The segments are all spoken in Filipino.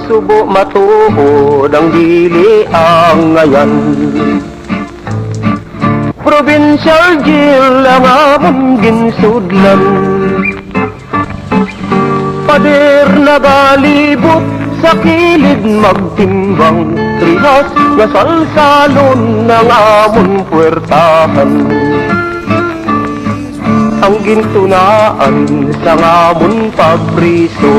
Subo matuod ang dili ang ngayan. Provincial jail ang among ginsudlan. Pader nagalibot sa kilid magtimbang, trihas nga salsalon ng among puwertahan. Ang gintunaan sa among pagpriso,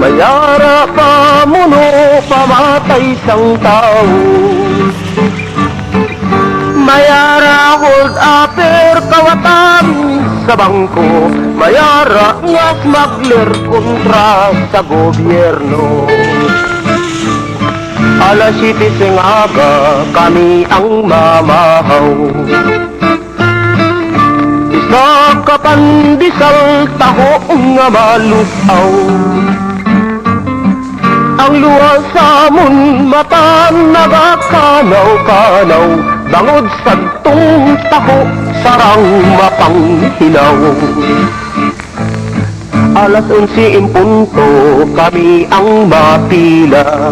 mayara pamuno pamatay sang tao. Mayara hold upper kawatan sa bangko, mayara nga smuggler kontra sa gobyerno. Alas 7 sing aga kami ang mamahaw, isa kapandisal taho nga malusaw. Ang luwas sa amon mata nagakanaw-kanaw, bangod sa tong taho sarang mapanghilaw. Alas 11 in punto kami ang mapila,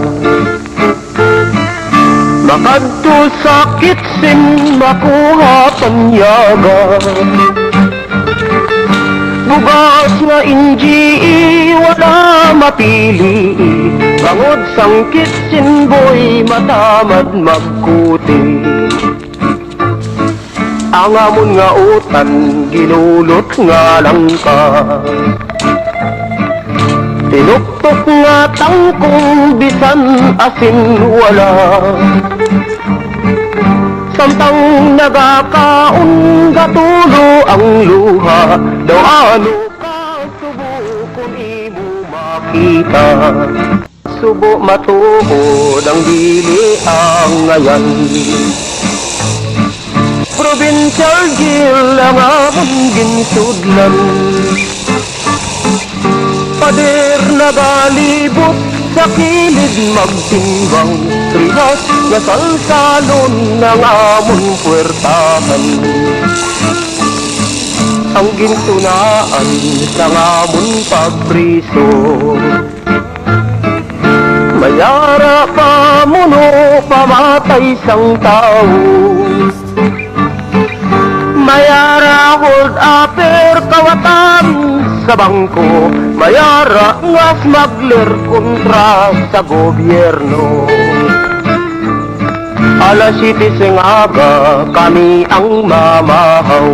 makadto sa kitsin makuha panyaga. Bugas nga NGE wala mapili, bangod sang kitchen boy matamad magkuti. Ang amon nga utan ginulot nga langka, tinuktok nga tangkong bisan asin wala. Samtang nagakaon gatulo ang luha, daw ano ka subukon imo makita. Subo matuod ang dili ang ngayan. Provincial jail ang among ginsudlan. Pader nagalibot sa kilid magtimbang, trihas nga salsalon ng among puwertahan. Ang gintunaan sa among pagpriso, mayara pamuno pamatay sang tao. Mayara hold upper kawatan sa bangko, mayara nga smuggler kontra sa gobyerno. Alas 7 sing aga kami ang mamahaw,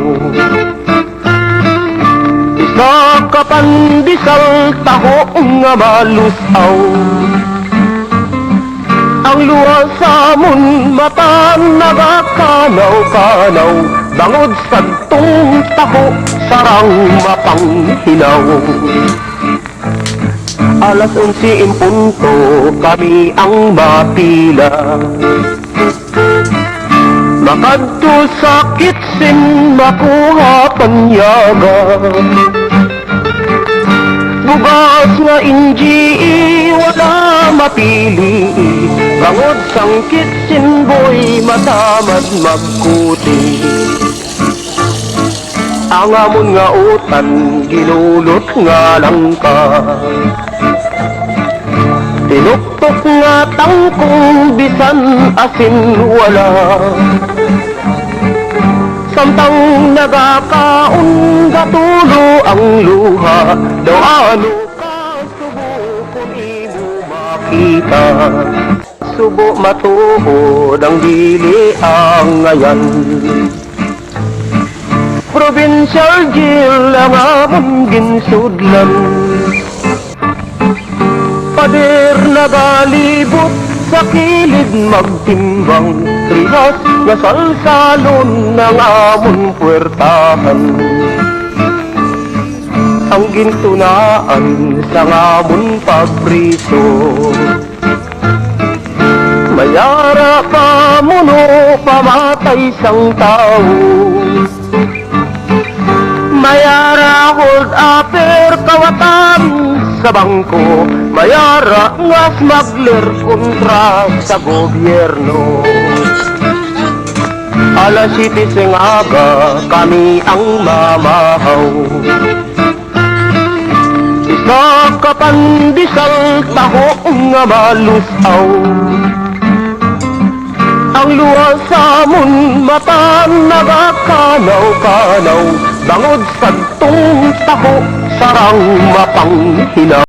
isa kapandisal taho nga malusaw. Ang luwas sa amon mata nagakanaw-kanaw, bangod sa tong taho sarang mapanghilaw. Alas 11 in punto kami ang mapila, makadto sa kitsin makuha panyaga. Bugas nga NGE wala mapili, bangod sang kitchen boy matamad magkuti. Ang amon nga utan ginulot nga langka, tinuktok nga tangkong bisan asin wala. Samtang nagakaon gatulo ang luha, daw ano ka subukon imo makita. Subo matuod ang dili ang ngayan. Provincial jail ang among ginsudlan. Pader nagalibot sa kilid magtimbang, trihas nga salsalon ng among puwertahan. Ang gintunaan sa among pagpriso, mayara pamuno pamatay sang tao. Mayara hold upper kawatan sa bangko, mayara nga smuggler kontra sa gobyerno. Alas 7 sing aga kami ang mamahaw, nakapandisal taho nga malusaw. Ang luwas sa amon mata nagakanaw-kanaw, bangod sa taho sarang mapanghinaw.